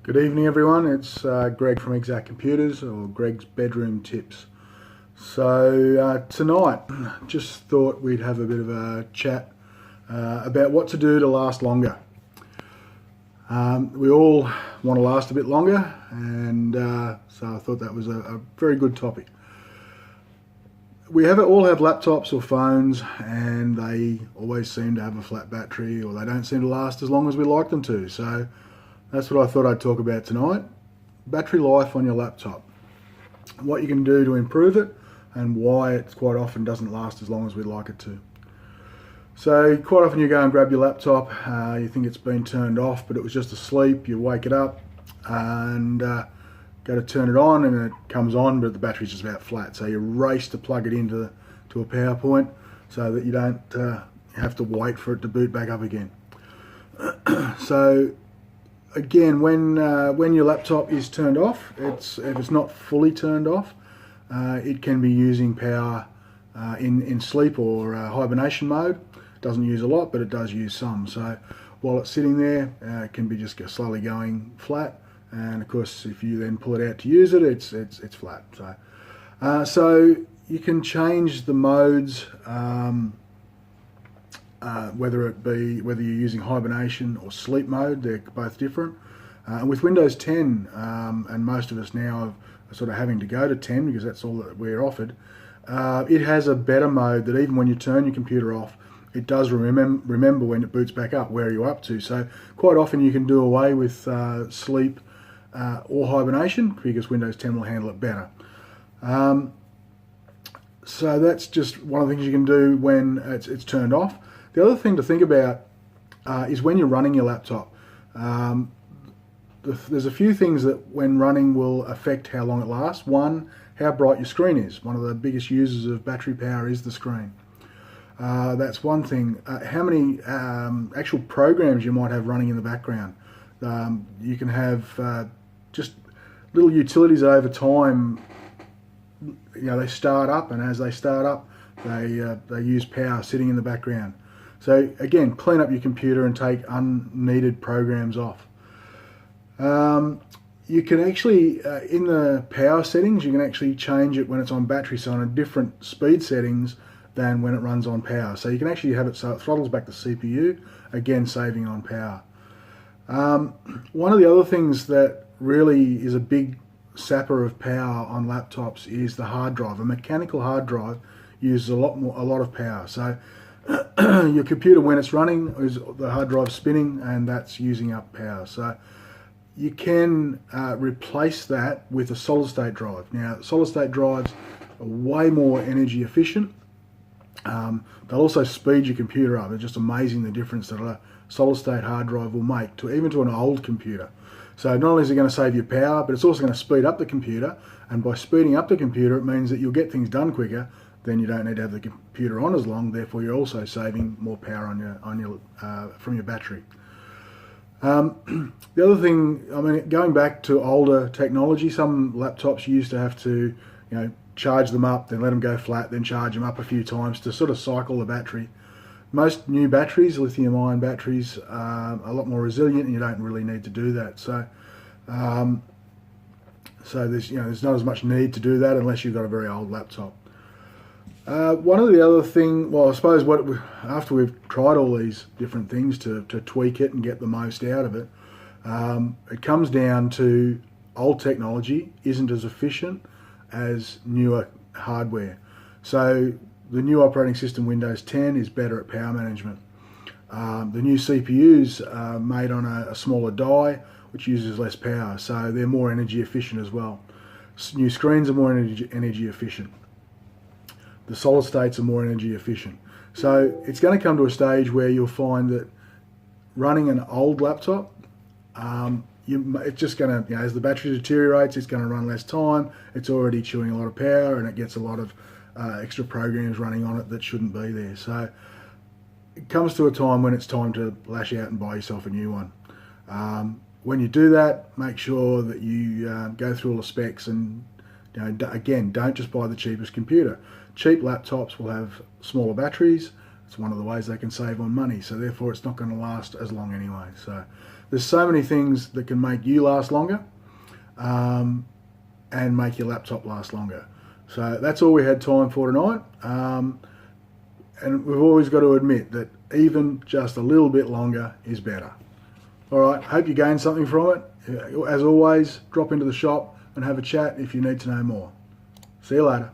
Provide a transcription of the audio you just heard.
Good evening, everyone. It's Greg from Exact Computers, or Greg's Bedroom Tips. So tonight, just thought we'd have a bit of a chat about what to do to last longer. We all want to last a bit longer, and so I thought that was a very good topic. We all have laptops or phones, and they always seem to have a flat battery, or they don't seem to last as long as we like them to. So that's what I thought I'd talk about tonight. Battery life on your laptop. What you can do to improve it and why it quite often doesn't last as long as we'd like it to. So quite often you go and grab your laptop, you think it's been turned off but it was just asleep, you wake it up and go to turn it on and it comes on but the battery's just about flat. So you race to plug it into a power point so that you don't have to wait for it to boot back up again. So again, when your laptop is turned off, if it's not fully turned off, it can be using power in sleep or hibernation mode. It doesn't use a lot, but it does use some. So while it's sitting there, it can be just slowly going flat. And of course, if you then pull it out to use it, it's flat. So you can change the modes. Whether you're using hibernation or sleep mode, they're both different. And with Windows 10, and most of us now are sort of having to go to 10 because that's all that we're offered, it has a better mode that even when you turn your computer off, it does remember when it boots back up where you're up to. So quite often you can do away with sleep or hibernation because Windows 10 will handle it better. So that's just one of the things you can do when it's turned off. The other thing to think about is when you're running your laptop. There's a few things that when running will affect how long it lasts. One, how bright your screen is. One of the biggest users of battery power is the screen. That's one thing. How many actual programs you might have running in the background. You can have just little utilities that over time, they start up, and as they start up, they use power sitting in the background. So again, clean up your computer and take unneeded programs off. You can actually, in the power settings, you can actually change it when it's on battery, so on a different speed settings than when it runs on power. So you can actually have it so it throttles back the CPU, again saving on power. One of the other things that really is a big sapper of power on laptops is the hard drive. A mechanical hard drive uses a lot of power. So your computer, when it's running, is the hard drive spinning, and that's using up power. So you can replace that with a solid state drive. Now, solid state drives are way more energy efficient. They'll also speed your computer up. It's just amazing the difference that a solid state hard drive will make even to an old computer. So not only is it going to save you power, but it's also going to speed up the computer. And by speeding up the computer, it means that you'll get things done quicker. Then you don't need to have the computer on as long. Therefore, you're also saving more power from your battery. The other thing, going back to older technology, some laptops used to have to, charge them up, then let them go flat, then charge them up a few times to sort of cycle the battery. Most new batteries, lithium-ion batteries, are a lot more resilient, and you don't really need to do that. So, there's not as much need to do that unless you've got a very old laptop. One of the other things, I suppose after we've tried all these different things to tweak it and get the most out of it, it comes down to old technology isn't as efficient as newer hardware. So the new operating system, Windows 10, is better at power management. The new CPUs are made on a smaller die, which uses less power, so they're more energy efficient as well. New screens are more energy efficient. The solid states are more energy efficient. So it's going to come to a stage where you'll find that running an old laptop, it's just going to, as the battery deteriorates, it's going to run less time. It's already chewing a lot of power, and it gets a lot of extra programs running on it that shouldn't be there. So it comes to a time when it's time to lash out and buy yourself a new one. When you do that, make sure that you go through all the specs and, again, don't just buy the cheapest computer. Cheap laptops will have smaller batteries. It's one of the ways they can save on money, so therefore it's not going to last as long anyway. So there's so many things that can make you last longer and make your laptop last longer. So that's all we had time for tonight. And we've always got to admit that even just a little bit longer is better. All right, hope you gained something from it. As always, drop into the shop and have a chat if you need to know more. See you later.